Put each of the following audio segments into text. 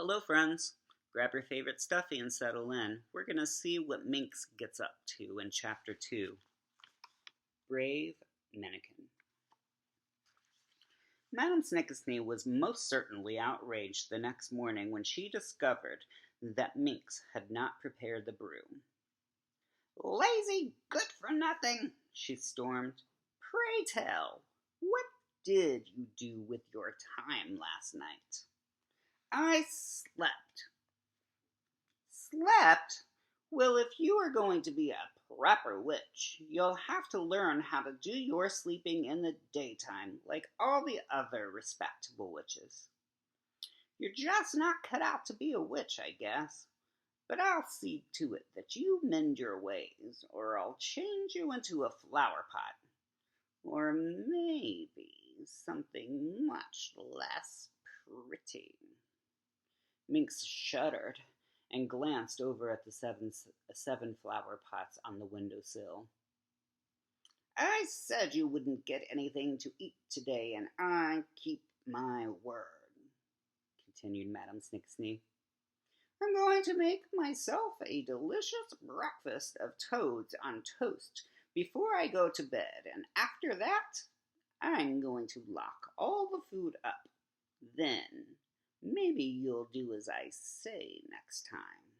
Hello, friends. Grab your favorite stuffy and settle in. We're going to see what Minx gets up to in Chapter 2. Brave Minikin. Madame Snickesnee was most certainly outraged the next morning when she discovered that Minx had not prepared the brew. "Lazy good-for-nothing!" she stormed. "Pray tell, what did you do with your time last night?" "I slept." "Slept? Well, if you are going to be a proper witch, you'll have to learn how to do your sleeping in the daytime like all the other respectable witches. You're just not cut out to be a witch, I guess. But I'll see to it that you mend your ways, or I'll change you into a flower pot. Or maybe something much less pretty." Minx shuddered and glanced over at the seven flower pots on the windowsill. "I said you wouldn't get anything to eat today, and I keep my word," continued Madame Snicksnee. "I'm going to make myself a delicious breakfast of toads on toast before I go to bed, and after that, I'm going to lock all the food up. Then maybe you'll do as I say next time."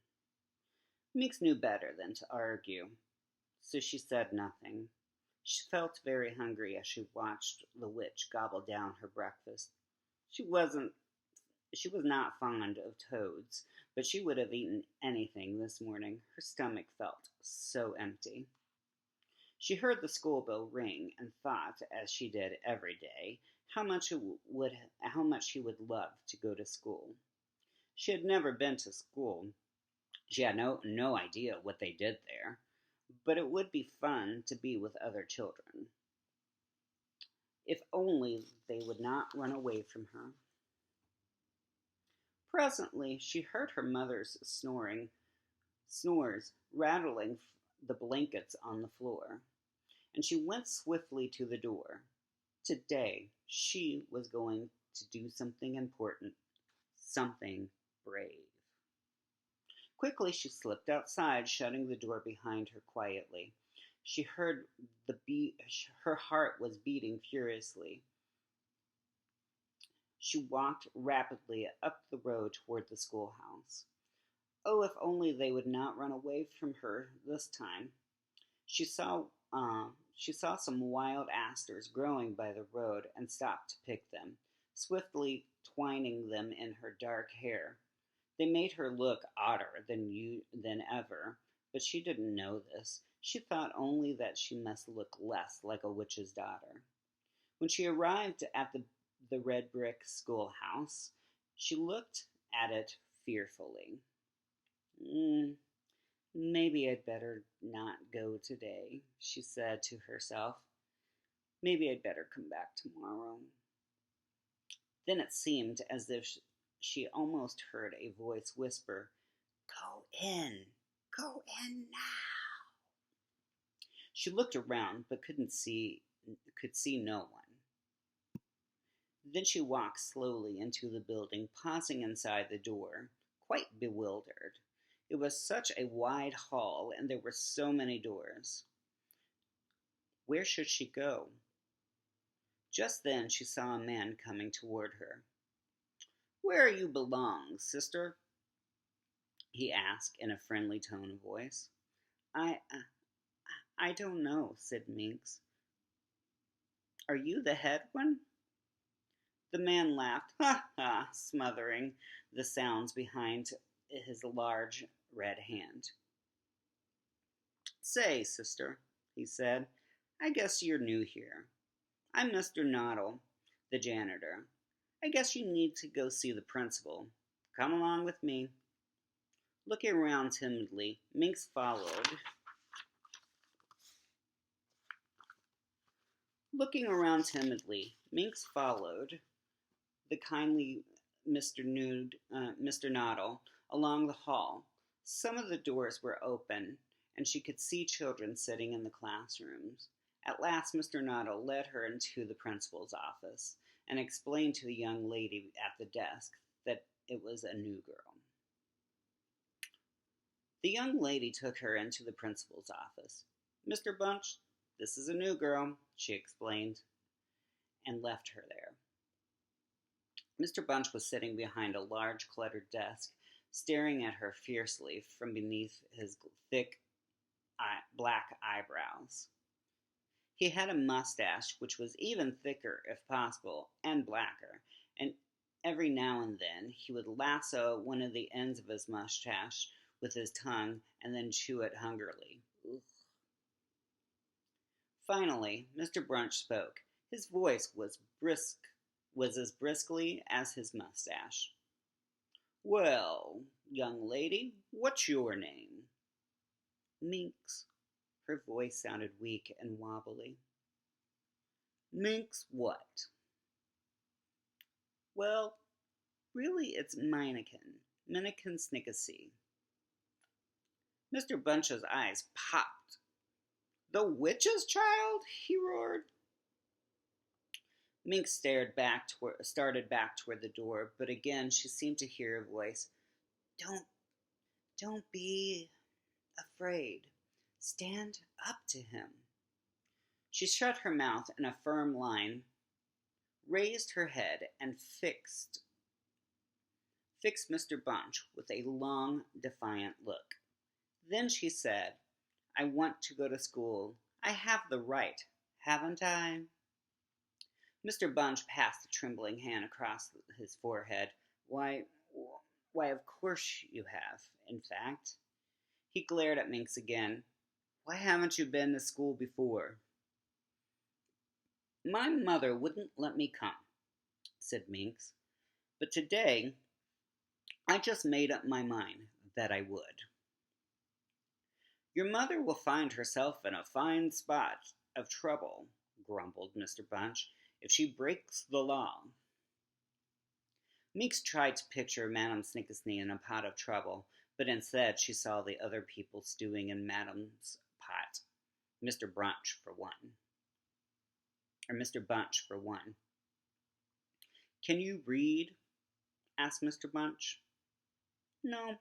Minx knew better than to argue, so she said nothing. She felt very hungry as she watched the witch gobble down her breakfast. She was not fond of toads, but she would have eaten anything this morning. Her stomach felt so empty. She heard the school bell ring and thought, as she did every day, how much she would love to go to school. She had never been to school. She had no idea what they did there, but it would be fun to be with other children. If only they would not run away from her. Presently she heard her mother's snores rattling the blankets on the floor, and she went swiftly to the door. Today she was going to do something important, something brave. Quickly she slipped outside, shutting the door behind her quietly. She heard her heart was beating furiously. She walked rapidly up the road toward the schoolhouse. Oh, if only they would not run away from her this time. She saw some wild asters growing by the road and stopped to pick them, swiftly twining them in her dark hair. They made her look odder than ever, but she didn't know this. She thought only that she must look less like a witch's daughter. When she arrived at the red brick schoolhouse, she looked at it fearfully. Maybe I'd better not go today," she said to herself. "Maybe I'd better come back tomorrow." Then it seemed as if she almost heard a voice whisper, Go in now." She looked around but could see no one. Then she walked slowly into the building, pausing inside the door, quite bewildered. It was such a wide hall, and there were so many doors. Where should she go? Just then she saw a man coming toward her. "Where you belong, sister?" he asked in a friendly tone of voice. I don't know," said Minx. "Are you the head one?" The man laughed, ha ha, smothering the sounds behind his large red hand. "Say, sister," he said, "I guess you're new here. I'm Mr. Noddle, the janitor. I guess you need to go see the principal. Come along with me." Looking around timidly, Minx followed the kindly Mr. Noddle along the hall. Some of the doors were open, and she could see children sitting in the classrooms. At last Mr. Noddle led her into the principal's office and explained to the young lady at the desk that it was a new girl. The young lady took her into the principal's office. "Mr. Bunch, this is a new girl," she explained, and left her there. Mr. Bunch was sitting behind a large cluttered desk, staring at her fiercely from beneath his thick black eyebrows. He had a mustache which was even thicker, if possible, and blacker, and every now and then he would lasso one of the ends of his mustache with his tongue and then chew it hungrily. Ugh. Finally, Mr. Bunch spoke. His voice was as briskly as his mustache. "Well, young lady, what's your name?" "Minx." Her voice sounded weak and wobbly. "Minx what?" "Well, really it's Minikin. Minikin Snickasee." Mr. Bunch's eyes popped. "The witch's child?" he roared. Minx started back toward the door, but again she seemed to hear a voice. Don't be afraid. Stand up to him." She shut her mouth in a firm line, raised her head, and fixed Mr. Bunch with a long, defiant look. Then she said, "I want to go to school. I have the right, haven't I?" Mr. Bunch passed a trembling hand across his forehead. Why, of course you have, in fact." He glared at Minx again. "Why haven't you been to school before?" "My mother wouldn't let me come," said Minx. "But today I just made up my mind that I would." "Your mother will find herself in a fine spot of trouble," grumbled Mr. Bunch, "if she breaks the law." Minx tried to picture Madame Snickasnee in a pot of trouble, but instead she saw the other people stewing in Madame's pot. Mr. Bunch for one. "Can you read?" asked Mr. Bunch. "No."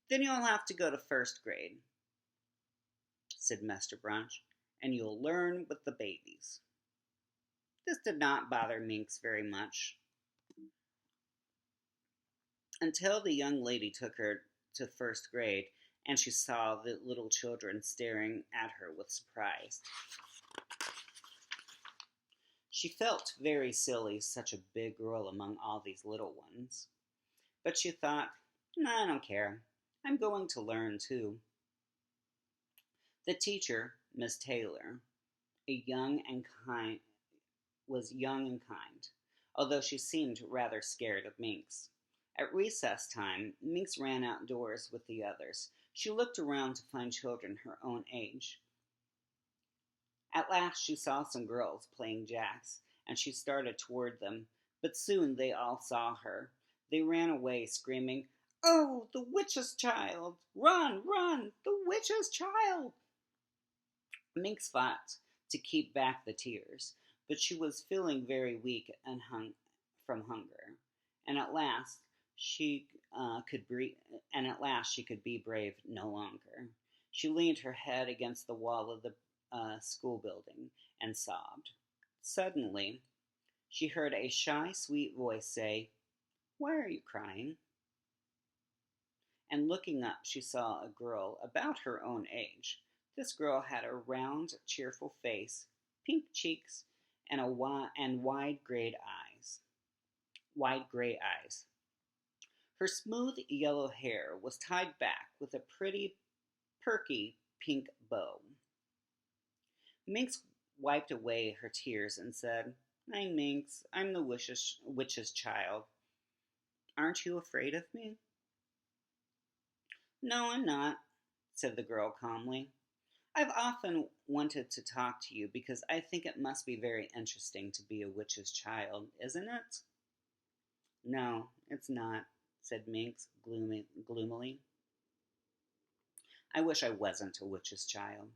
"Then you'll have to go to first grade," said Mr. Bunch, "and you'll learn with the babies." This did not bother Minx very much until the young lady took her to first grade and she saw the little children staring at her with surprise. She felt very silly, such a big girl among all these little ones. But she thought, "I don't care. I'm going to learn too." The teacher, Miss Taylor, was young and kind, although she seemed rather scared of Minx. At recess time, Minx ran outdoors with the others. She looked around to find children her own age. At last she saw some girls playing jacks, and she started toward them, but soon they all saw her. They ran away, screaming, "Oh, the witch's child! Run, run, the witch's child!" Minx fought to keep back the tears, but she was feeling very weak and from hunger, and at last she could be brave no longer. She leaned her head against the wall of the school building and sobbed. Suddenly, she heard a shy, sweet voice say, "Why are you crying?" And looking up, she saw a girl about her own age. This girl had a round, cheerful face, pink cheeks, and wide gray eyes. Her smooth yellow hair was tied back with a pretty, perky pink bow. Minx wiped away her tears and said, "Hi, Minx, I'm the witch's child. Aren't you afraid of me?" "No, I'm not," said the girl calmly. "I've often wanted to talk to you because I think it must be very interesting to be a witch's child, isn't it?" "No, it's not," said Minx gloomily. "I wish I wasn't a witch's child."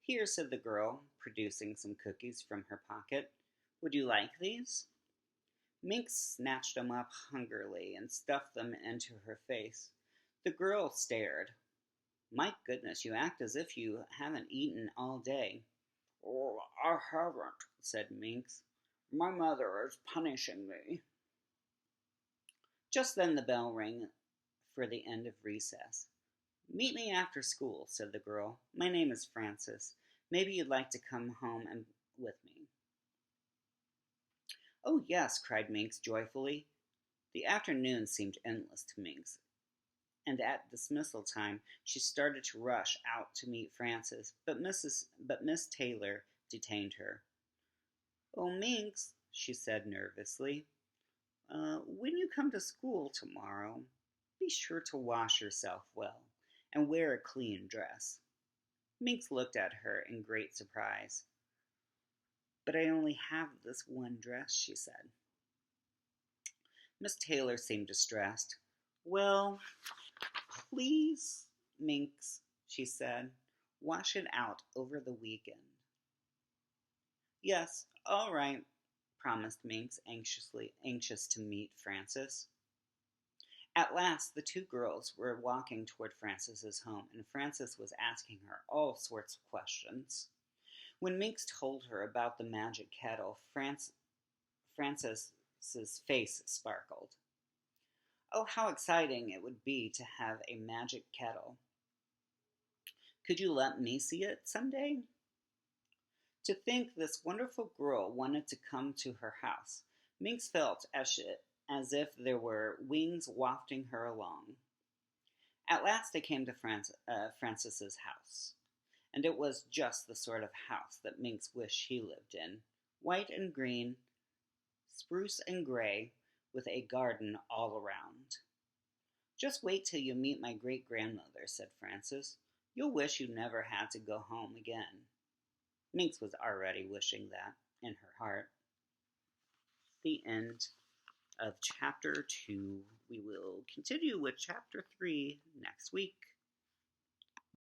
"Here," said the girl, producing some cookies from her pocket. "Would you like these?" Minx snatched them up hungrily and stuffed them into her face. The girl stared. My goodness, you act as if you haven't eaten all day. Oh, I haven't, said Minx. My mother is punishing me. Just then the bell rang for the end of recess. Meet me after school, said the girl. My name is Frances. Maybe you'd like to come home and with me. Oh, yes, cried Minx joyfully. The afternoon seemed endless to Minx, and at dismissal time she started to rush out to meet Frances, but Miss Taylor detained her. Oh, Minx, she said nervously, when you come to school tomorrow, be sure to wash yourself well and wear a clean dress. Minx looked at her in great surprise. But I only have this one dress, she said. Miss Taylor seemed distressed. Well, please, Minx, she said, wash it out over the weekend. Yes, all right, promised Minx, anxious to meet Frances. At last, the two girls were walking toward Frances's home, and Frances was asking her all sorts of questions. When Minx told her about the magic kettle, Frances's face sparkled. Oh, how exciting it would be to have a magic kettle. Could you let me see it someday? To think this wonderful girl wanted to come to her house, Minx felt as if there were wings wafting her along. At last they came to Frances's house, and it was just the sort of house that Minx wished she lived in, white and green, spruce and gray, with a garden all around. Just wait till you meet my great-grandmother, said Frances. You'll wish you never had to go home again. Minx was already wishing that in her heart. The end of Chapter 2. We will continue with Chapter 3 next week.